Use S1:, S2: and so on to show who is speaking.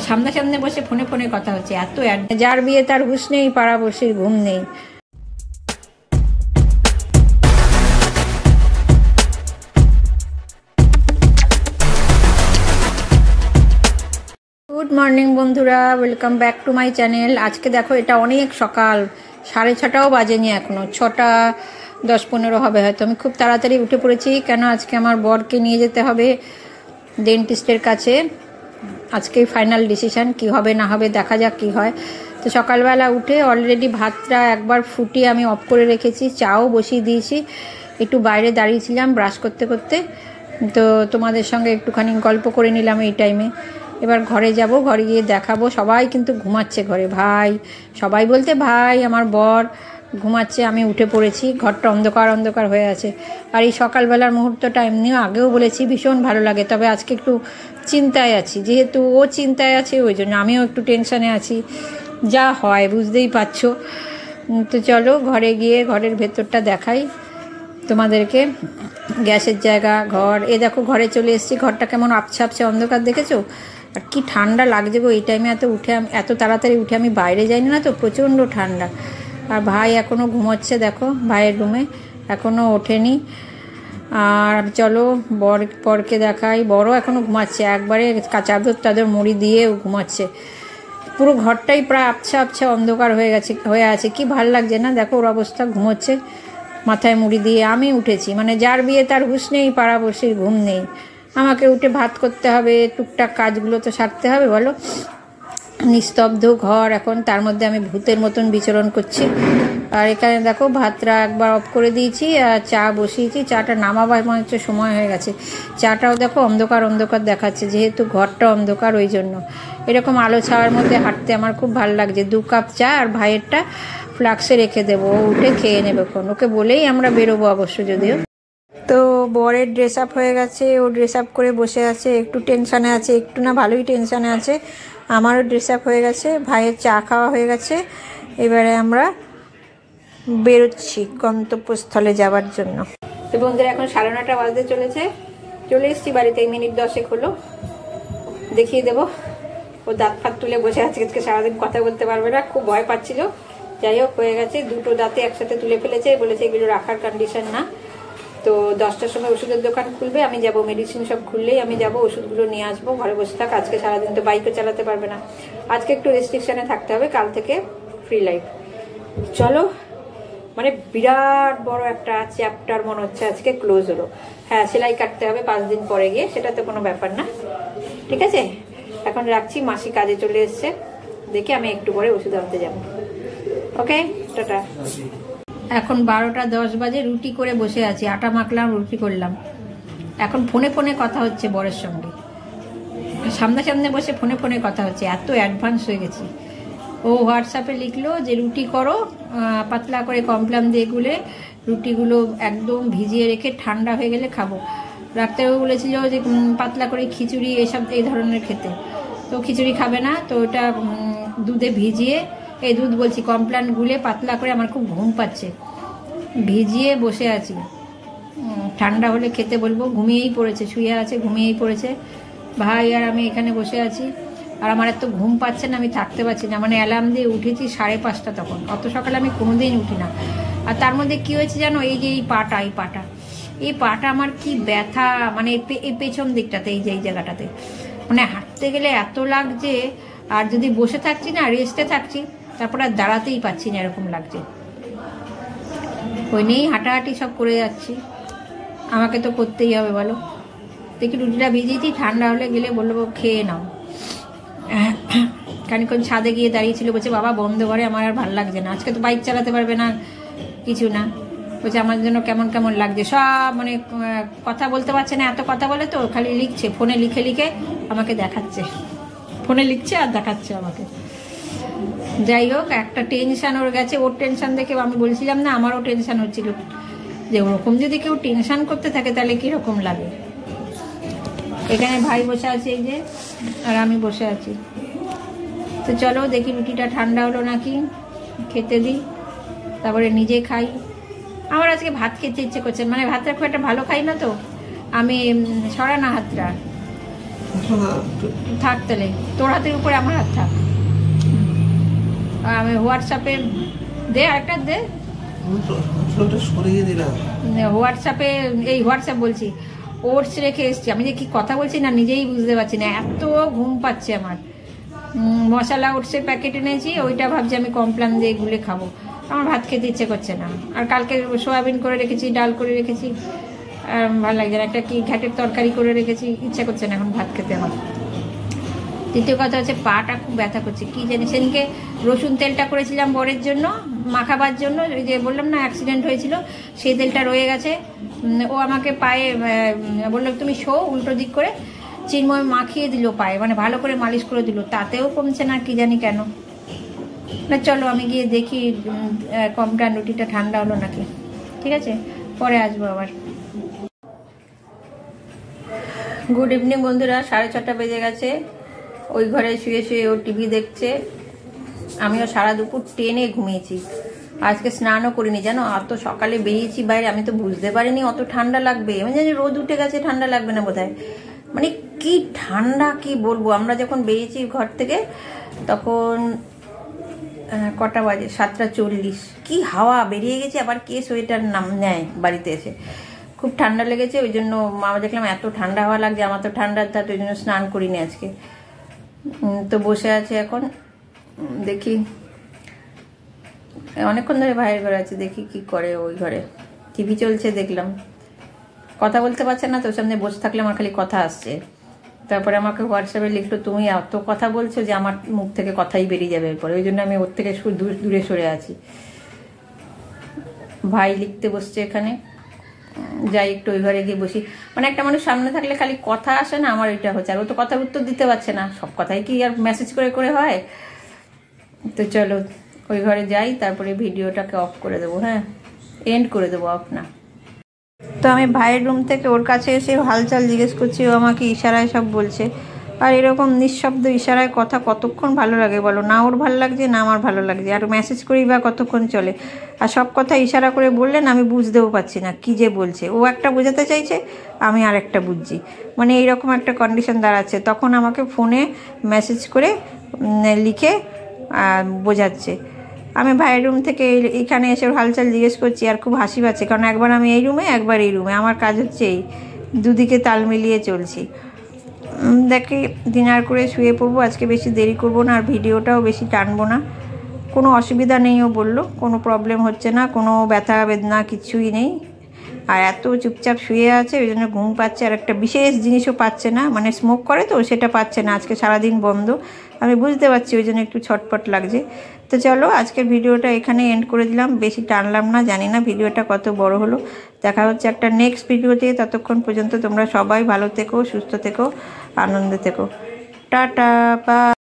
S1: সামনাসামনি বসে ফোনে ফোনে কথা হচ্ছে, এত যার বিয়ে তার হুঁশ নেই, পাড়াপড়শির ঘুম নেই। গুড মর্নিং বন্ধুরা, welcome back to my channel. আজকে দেখো এটা অনেক সকাল, 6:30টাও বাজেনি এখনও, 6:10-15 হবে হয়তো। আমি খুব তাড়াতাড়ি উঠে পড়েছি, কেন আজকে আমার বরকে নিয়ে যেতে হবে ডেন্টিস্টের কাছে। আজকেই ফাইনাল ডিসিশান, কি হবে না হবে দেখা যাক কি হয়। তো সকালবেলা উঠে অলরেডি ভাতটা একবার ফুটিয়ে আমি অফ করে রেখেছি, চাও বসিয়ে দিয়েছি। একটু বাইরে দাঁড়িয়েছিলাম ব্রাশ করতে করতে, তো তোমাদের সঙ্গে একটুখানি গল্প করে নিলাম এই টাইমে। এবার ঘরে যাব, ঘরে গিয়ে দেখাবো। সবাই কিন্তু ঘুমাচ্ছে ঘরে, ভাই সবাই বলতে ভাই আমার বর ঘুমাচ্ছে, আমি উঠে পড়েছি। ঘরটা অন্ধকার অন্ধকার হয়ে আছে। আর এই সকালবেলার মুহূর্তটা এমনিও আগেও বলেছি ভীষণ ভালো লাগে, তবে আজকে একটু চিন্তায় আছি। যেহেতু ও চিন্তায় আছে ওই জন্য আমিও একটু টেনশানে আছি, যা হয় বুঝতেই পারছো। তো চলো ঘরে গিয়ে ঘরের ভেতরটা দেখাই তোমাদেরকে। গ্যাসের জায়গা, ঘর, এ দেখো ঘরে চলে এসেছি। ঘরটা কেমন আবছা আবছা অন্ধকার দেখেছো? আর কি ঠান্ডা লাগছে গো এই টাইমে। এত তাড়াতাড়ি উঠে আমি বাইরে যাইনি না, তো প্রচণ্ড ঠান্ডা। আর ভাই এখনও ঘুমোচ্ছে, দেখো ভাইয়ের রুমে এখনও ওঠেনি। আর চলো বরকে দেখাই। বড়ও এখনও ঘুমাচ্ছে, একবারে চাদর টাদর মুড়ি দিয়ে ঘুমাচ্ছে। পুরো ঘরটাই প্রায় আবছা আবছা অন্ধকার হয়ে আছে। কি ভাল লাগছে না, দেখো ওর অবস্থা, ঘুমোচ্ছে মাথায় মুড়ি দিয়ে। আমি উঠেছি, মানে যার বিয়ে তার হুঁশ নেই, পাড়াপড়শির ঘুম নেই। আমাকে উঠে ভাত করতে হবে, টুকটাক কাজগুলো তো সারতে হবে বলো। নিস্তব্ধ ঘর এখন, তার মধ্যে আমি ভূতের মতন বিচরণ করছি। আর এখানে দেখো ভাতটা একবার অফ করে দিয়েছি আর চা বসিয়েছি। চাটা নামাবার মনে হচ্ছে সময় হয়ে গেছে। চাটাও দেখো অন্ধকার অন্ধকার দেখাচ্ছে, যেহেতু ঘরটা অন্ধকার ওই জন্য। এরকম আলো ছাওয়ার মধ্যে হাঁটতে আমার খুব ভালো লাগছে। 2 কাপ চা আর ভাইয়েরটা ফ্লাক্সে রেখে দেবো, উঠে খেয়ে নেবে। ওকে বলেই আমরা বেরোবো অবশ্য যদিও। তো বরের ড্রেস আপ হয়ে গেছে, ও ড্রেস আপ করে বসে আছে, একটু টেনশানে আছে, একটু না ভালোই টেনশানে আছে। আমারও ড্রেস আপ হয়ে গেছে, ভাইয়ের চা খাওয়া হয়ে গেছে। এবারে আমরা বেরোচ্ছি গন্তব্যস্থলে যাওয়ার জন্য। তো বন্ধুরা এখন 9:30 বাজতে চলেছে, চলে এসেছি বাড়িতে। মিনিট 10 হলো, দেখিয়ে দেবো। ও দাঁত ফাত তুলে বসে আছে, আজকে সারাদিন কথা বলতে পারবে না, খুব ভয় পাচ্ছিল। যাই হোক হয়ে গেছে, 2টো দাঁতে একসাথে তুলে ফেলেছে, বলেছে এগুলো রাখার কন্ডিশন না। তো 10টার সময় ওষুধের দোকান খুলবে, আমি যাব, মেডিসিন সব খুললেই আমি যাব, ওষুধগুলো নিয়ে আসবো। ঘরে বসে থাক, আজকে সারাদিন তো বাইকও চালাতে পারবে না। আজকে একটু রেস্ট্রিকশানে থাকতে হবে, কাল থেকে ফ্রি লাইফ। চলো, মানে বিরাট বড় একটা চ্যাপ্টার মনে হচ্ছে আজকে ক্লোজ হলো। হ্যাঁ, সেলাই কাটতে হবে 5 দিন পরে গিয়ে, সেটা তো কোনো ব্যাপার না। ঠিক আছে, এখন রাখছি, মাসি কাজে চলে এসছে, দেখে আমি একটু পরে ওষুধ আনতে যাব। ওকে, টাটা। এখন 12:10 বাজে, রুটি করে বসে আছি, আটা মাখলাম, রুটি করলাম। এখন ফোনে ফোনে কথা হচ্ছে বরের সঙ্গে, সামনাসামনি বসে ফোনে ফোনে কথা হচ্ছে, এত অ্যাডভান্স হয়ে গেছি। ও হোয়াটসঅ্যাপে লিখলো যে রুটি করো, পাতলা করে কমপ্লান দিয়ে গুলে রুটিগুলো একদম ভিজিয়ে রেখে ঠান্ডা হয়ে গেলে খাবো। ডাক্তারবাবু বলেছিল যে পাতলা করে খিচুড়ি এসব এই ধরনের খেতে, তো খিচুড়ি খাবে না, তো ওটা দুধে ভিজিয়ে, এই দুধ বলছি কমপ্লান গুলে পাতলা করে, আমার খুব ঘুম পাচ্ছে, ভিজিয়ে বসে আছি। ঠান্ডা হলে খেতে বলবো। ঘুমিয়েই পড়েছে, শুয়ে আছে, ঘুমিয়েই পড়েছে ভাই, আর আমি এখানে বসে আছি। আর আমার এত ঘুম পাচ্ছে না, আমি থাকতে পারছি না। মানে অ্যালার্ম দিয়ে উঠেছি 5:30 তখন, অত সকালে আমি কোনোদিন উঠি না। আর তার মধ্যে কী হয়েছে জানো, এই যে এই পাটা আমার কি ব্যথা, মানে এই পেছন দিকটাতে, এই যে এই জায়গাটাতে, মানে হাঁটতে গেলে এত লাগছে। আর যদি বসে থাকছি না, রেস্টে থাকছি, তারপর আর দাঁড়াতেই পারছি না, এরকম লাগছে। ওই নিয়েই হাঁটাহাঁটি সব করে যাচ্ছি, আমাকে তো করতেই হবে বলো। দেখি রুটিটা ভিজিয়েছি, ঠান্ডা হলে গেলে বলবো খেয়ে নাও। খানিক্ষণ ছাদে গিয়ে দাঁড়িয়েছিল, বলছে বাবা বন্ধ করে, আমার আর ভালো লাগছে না, আজকে তো বাইক চালাতে পারবে না, কিছু না। বলছে আমার জন্য কেমন কেমন লাগছে সব, মানে কথা বলতে পারছে না, এত কথা বলে তো, খালি লিখছে, ফোনে লিখে লিখে আমাকে দেখাচ্ছে, ফোনে লিখছে আর দেখাচ্ছে আমাকে। যাই হোক, একটা টেনশান ওর গেছে। ওর টেনশান দেখে আমি বলছিলাম না, আমারও টেনশান হচ্ছিল যে ওরকম যদি কেউ টেনশান করতে থাকে তাহলে কীরকম লাগে। এখানে ভাই বসে আছে এই যে, আর আমি বসে আছি। তো চলো দেখি রুটিটা ঠান্ডা হলো নাকি, খেতে দিই, তারপরে নিজে খাই। আমার আজকে ভাত খেতে ইচ্ছে করছে, মানে ভাতটা খুব একটা ভালো খাই না তো আমি, সরা না হাতটা, থাক তাহলে, তোর হাতের উপরে আমার হাত থাক। আমি হোয়াটসঅ্যাপে দে, আরেকটা দে। হোয়াটসঅ্যাপে, এই হোয়াটসঅ্যাপ বলছি, ওটস রেখে এসছি। আমি যে কি কথা বলছি না নিজেই বুঝতে পারছি না, এত ঘুম পাচ্ছে আমার। মশলা ওটসের প্যাকেট এনেছি, ওইটা ভাবছি আমি কমপ্লান দিয়ে গুলে খাবো। আমার ভাত খেতে ইচ্ছে করছে না। আর কালকে সোয়াবিন করে রেখেছি, ডাল করে রেখেছি, ভালো লাগছে না। একটা কি ঘ্যাটের তরকারি করে রেখেছি, ইচ্ছা করছে না এখন ভাত খেতে আমার। দ্বিতীয় কথা হচ্ছে পাটা খুব ব্যথা করছে, কি জানি। সেদিনকে রসুন তেলটা করেছিলাম বরের জন্য মাখাবার জন্য, ওই যে বললাম না অ্যাক্সিডেন্ট হয়েছিল, সেই তেলটা রয়ে গেছে। ও আমাকে পায়ে বললো তুমি শো উল্টো দিক করে, চিন্ময় মাখিয়ে দিল পায়ে, মানে ভালো করে মালিশ করে দিল, তাতেও কমছে না, কি জানি কেন। না চলো আমি গিয়ে দেখি কমপ্লান রুটিটা ঠান্ডা হলো নাকি। ঠিক আছে, পরে আসবো আবার। গুড ইভিনিং বন্ধুরা, 6:30 বেজে গেছে। ওই ঘরে শুয়ে শুয়ে ও টিভি দেখছে, আমিও সারা দুপুর টেনে ঘুমিয়েছি। আজকে স্নানও করিনি জানো, অত সকালে বেরিয়েছি বাইরে, আমি তো বুঝতে পারিনি অত ঠান্ডা লাগবে। আমি জানি রোদ উঠে গেছে, ঠান্ডা লাগবে না বোধহয়। মানে কি ঠান্ডা কি বলবো। আমরা যখন বেরিয়েছি ঘর থেকে তখন কটা বাজে, 7:40। কি হাওয়া বেরিয়ে গেছে, আবার কে সোয়েটার নাম নেয় বাড়িতে এসে। খুব ঠান্ডা লেগেছে, ওই জন্য মা দেখলাম এত ঠান্ডা হাওয়া লাগছে, আমার তো ঠান্ডার ধাত, ওই জন্য স্নান করিনি আজকে। তো বসে আছে এখন, দেখি অনেকক্ষণ ধরে ভাইয়ের ঘরে আছে, দেখি কি করে। ওই ঘরে টিভি চলছে দেখলাম, কথা বলতে পারছে না তো, সামনে বসে থাকলে আমার খালি কথা আসছে। তারপরে আমাকে হোয়াটসঅ্যাপে লিখলো তুমি এত কথা বলছো যে আমার মুখ থেকে কথাই বেরিয়ে যাবে এরপরে, ওই জন্য আমি ওর থেকে দূরে সরে আছি। ভাই লিখতে বসছে এখানে, যাই একটু ওই ঘরে গিয়ে বসি। মানে একটা মানুষ সামনে থাকলে খালি কথা আসে না, আমার এটা হচ্ছে। আর ও তো কথার উত্তর দিতে পারছে না, সব কথাই কি আর মেসেজ করে করে হয়। তো চলো ওই ঘরে যাই, তারপরে ভিডিওটাকে অফ করে দেবো। হ্যাঁ, এন্ড করে দেবো, অফ না। তো আমি ভাইয়ের রুম থেকে ওর কাছে এসে হালচাল জিজ্ঞেস করছি, ও আমাকে ইশারায় সব বলছে। আর এরকম নিঃশব্দ ইশারায় কথা কতক্ষণ ভালো লাগে বলো, না ওর ভালো লাগছে না আমার ভালো লাগছে। আর মেসেজ করেই বা কতক্ষণ চলে। আর সব কথা ইশারা করে বললেন আমি বুঝতেও পারছি না কী যে বলছে। ও একটা বোঝাতে চাইছে, আমি আর একটা বুঝছি, মানে এইরকম একটা কন্ডিশন দাঁড়াচ্ছে। তখন আমাকে ফোনে মেসেজ করে লিখে বোঝাচ্ছে। আমি ভাইয়ের রুম থেকে এখানে এসে হালচাল জিজ্ঞেস করছি, আর খুব হাসি পাচ্ছে, কারণ একবার আমি এই রুমে একবার এই রুমে, আমার কাজ হচ্ছে এই দুদিকে তাল মিলিয়ে চলছি। দেখি ডিনার করে শুয়ে পড়বো, আজকে বেশি দেরি করবো না, আর ভিডিওটাও বেশি টানবো না। কোনো অসুবিধা নেই ও বললো, কোনো প্রবলেম হচ্ছে না, কোনো ব্যথা বেদনা কিছুই নেই। আর এত চুপচাপ শুয়ে আছে, ওই জন্য ঘুম পাচ্ছে। আর একটা বিশেষ জিনিসও পাচ্ছে না, মানে স্মোক করে তো সেটা পাচ্ছে না, আজকে সারাদিন বন্ধ। আমি বুঝতে পারছি, ওই জন্য একটু ছটপট লাগছে। তো চলো আজকের ভিডিওটা এখানে এন্ড করে দিলাম, বেশি টানলাম না। জানি না ভিডিওটা কত বড় হলো। দেখা হচ্ছে একটা নেক্সট ভিডিওতে, ততক্ষণ পর্যন্ত তোমরা সবাই ভালো থেকো, সুস্থ থেকো, আনন্দে থেকো। Tata, by.